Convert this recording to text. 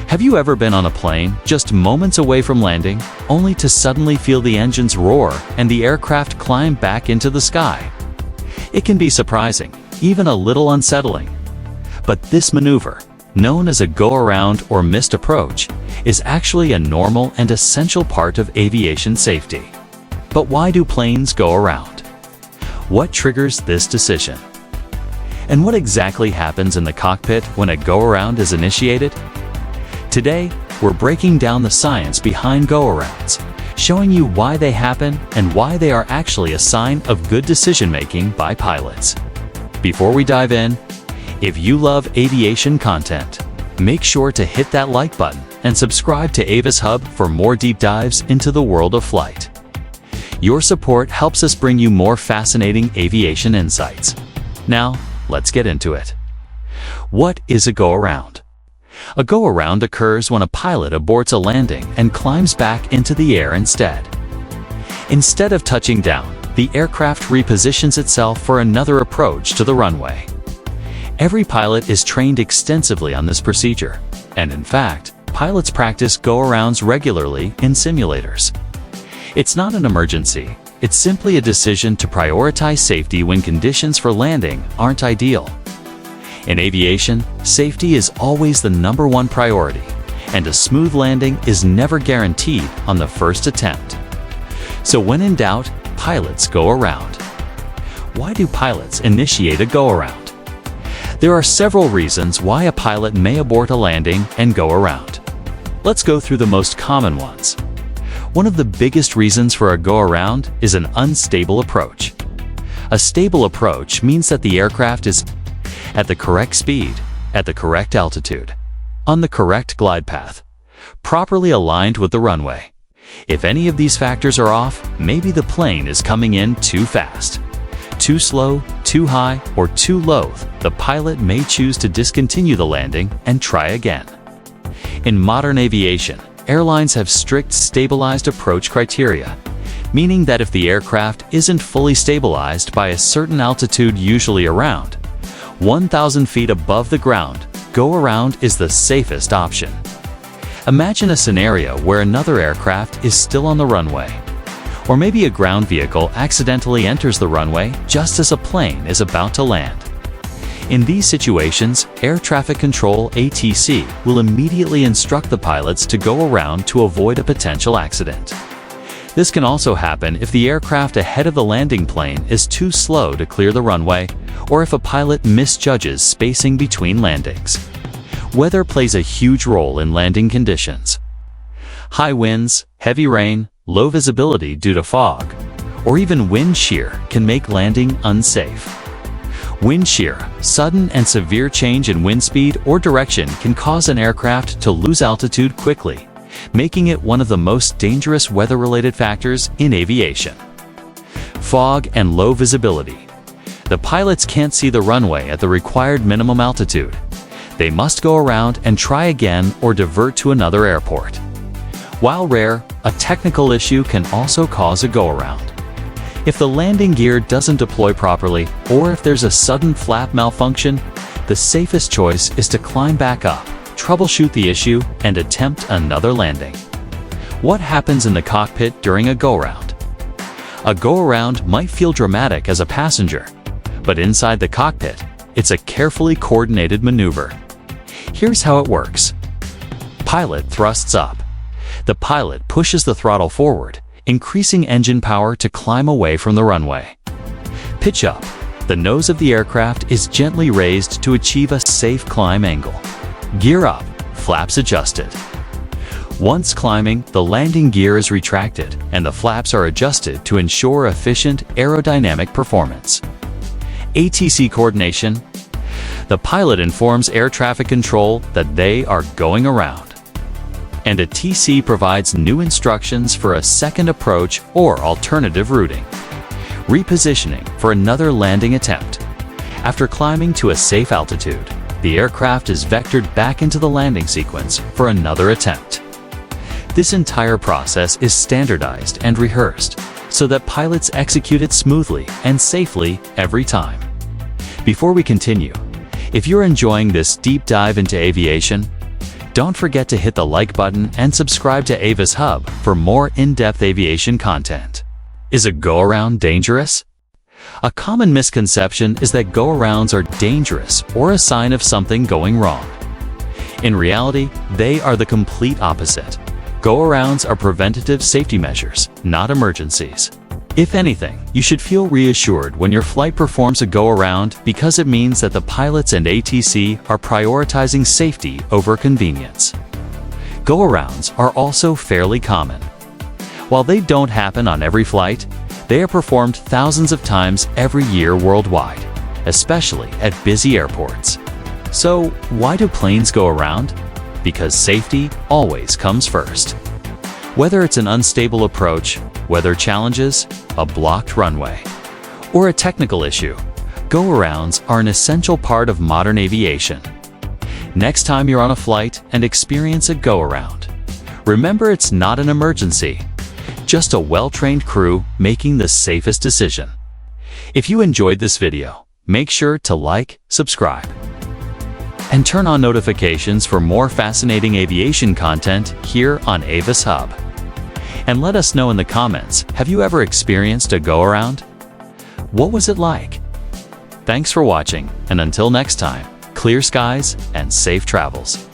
Have you ever been on a plane just moments away from landing, only to suddenly feel the engines roar and the aircraft climb back into the sky? It can be surprising, even a little unsettling. But this maneuver, known as a go-around or missed approach, is actually a normal and essential part of aviation safety. But why do planes go around? What triggers this decision? And what exactly happens in the cockpit when a go-around is initiated? Today, we're breaking down the science behind go-arounds, showing you why they happen and why they are actually a sign of good decision-making by pilots. Before we dive in, if you love aviation content, make sure to hit that like button and subscribe to Avis Hub for more deep dives into the world of flight. Your support helps us bring you more fascinating aviation insights. Now, let's get into it. What is a go-around? A go-around occurs when a pilot aborts a landing and climbs back into the air instead. Instead of touching down, the aircraft repositions itself for another approach to the runway. Every pilot is trained extensively on this procedure, and in fact, pilots practice go-arounds regularly in simulators. It's not an emergency, it's simply a decision to prioritize safety when conditions for landing aren't ideal. In aviation, safety is always the #1 priority, and a smooth landing is never guaranteed on the first attempt. So when in doubt, pilots go around. Why do pilots initiate a go-around? There are several reasons why a pilot may abort a landing and go around. Let's go through the most common ones. One of the biggest reasons for a go-around is an unstable approach. A stable approach means that the aircraft is at the correct speed, at the correct altitude, on the correct glide path, properly aligned with the runway. If any of these factors are off, maybe the plane is coming in too fast, too slow, too high, or too low. The pilot may choose to discontinue the landing and try again. In modern aviation, airlines have strict stabilized approach criteria, meaning that if the aircraft isn't fully stabilized by a certain altitude, usually around 1,000 feet above the ground, go-around is the safest option. Imagine a scenario where another aircraft is still on the runway, or maybe a ground vehicle accidentally enters the runway just as a plane is about to land. In these situations, Air Traffic Control (ATC) will immediately instruct the pilots to go around to avoid a potential accident. This can also happen if the aircraft ahead of the landing plane is too slow to clear the runway, or if a pilot misjudges spacing between landings. Weather plays a huge role in landing conditions. High winds, heavy rain, low visibility due to fog, or even wind shear can make landing unsafe. Wind shear, sudden and severe change in wind speed or direction, can cause an aircraft to lose altitude quickly, making it one of the most dangerous weather-related factors in aviation. Fog and low visibility. The pilots can't see the runway at the required minimum altitude. They must go around and try again or divert to another airport. While rare, a technical issue can also cause a go-around. If the landing gear doesn't deploy properly, or if there's a sudden flap malfunction, the safest choice is to climb back up, troubleshoot the issue, and attempt another landing. What happens in the cockpit during a go-around? A go-around might feel dramatic as a passenger, but inside the cockpit, it's a carefully coordinated maneuver. Here's how it works. Pilot thrusts up. The pilot pushes the throttle forward, increasing engine power to climb away from the runway. Pitch up. The nose of the aircraft is gently raised to achieve a safe climb angle. Gear up. Flaps adjusted. Once climbing, the landing gear is retracted and the flaps are adjusted to ensure efficient aerodynamic performance. ATC coordination. The pilot informs air traffic control that they are going around, and a TC provides new instructions for a second approach or alternative routing. Repositioning for another landing attempt. After climbing to a safe altitude, the aircraft is vectored back into the landing sequence for another attempt. This entire process is standardized and rehearsed so that pilots execute it smoothly and safely every time. Before we continue, if you're enjoying this deep dive into aviation, Don't forget to hit the like button and subscribe to Avis Hub for more in-depth aviation content. Is a go-around dangerous? A common misconception is that go-arounds are dangerous or a sign of something going wrong. In reality, they are the complete opposite. Go-arounds are preventative safety measures, not emergencies. If anything, you should feel reassured when your flight performs a go-around because it means that the pilots and ATC are prioritizing safety over convenience. Go-arounds are also fairly common. While they don't happen on every flight, they are performed thousands of times every year worldwide, especially at busy airports. So, why do planes go around? Because safety always comes first. Whether it's an unstable approach, weather challenges, a blocked runway, or a technical issue, go-arounds are an essential part of modern aviation. Next time you're on a flight and experience a go-around, remember it's not an emergency, just a well-trained crew making the safest decision. If you enjoyed this video, make sure to like, subscribe, and turn on notifications for more fascinating aviation content here on Avis Hub. And let us know in the comments, have you ever experienced a go-around? What was it like? Thanks for watching, and until next time, clear skies and safe travels.